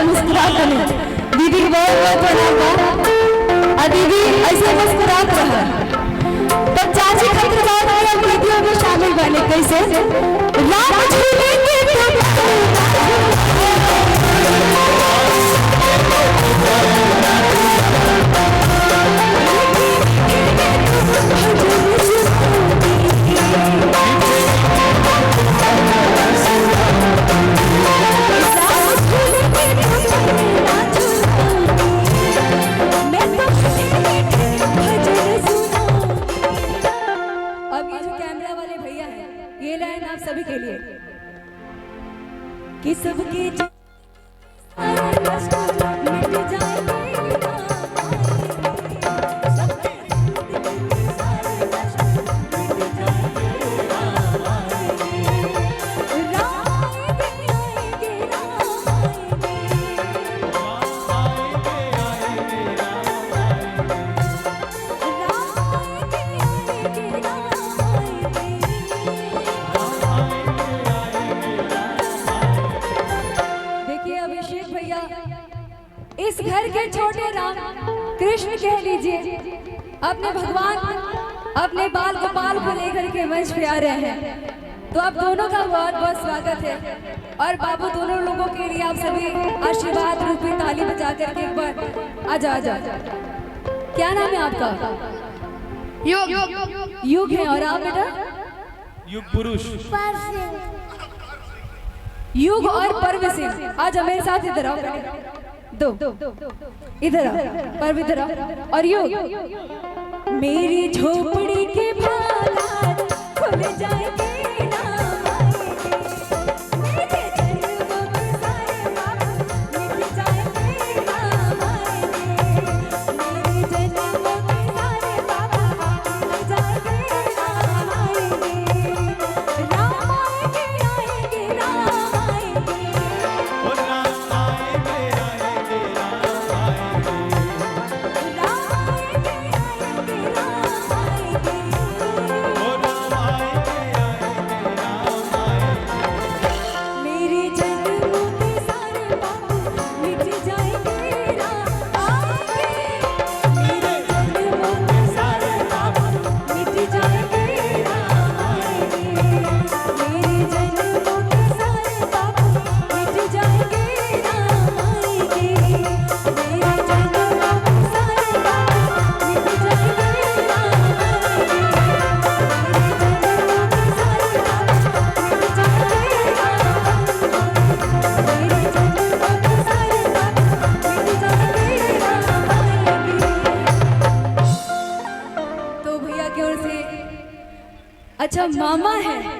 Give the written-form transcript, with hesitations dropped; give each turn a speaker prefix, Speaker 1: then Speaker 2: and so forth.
Speaker 1: ऐसे मुस्कुरात रहे दीदी के बहुत प्रणाम बा। दीदी ऐसे मुस्कुरात रहे तो चाची खातिर बात वाला वीडियो में शामिल बने कैसे राम झूले के सभी के लिए कि सबके इस घर के छोटे राम कृष्ण कह लीजिए अपने भगवान अपने बाल गोपाल को लेकर के मंच पे आ रहे हैं। तो आप दोनों का बहुत बहुत स्वागत है और बाबू दोनों लोगों के लिए आप सभी आशीर्वाद रूपी ताली बजा करके एक बार आजा आजा। क्या नाम है आपका? युग। युग है। और आप बेटा?
Speaker 2: युग पुरुष।
Speaker 1: युग और परम सिंह। आज मेरे साथ इधर आओ। दो इधर पर इधर और युग मेरी झोपड़ी के भाला खुल जाएंगे अच्छा मामा है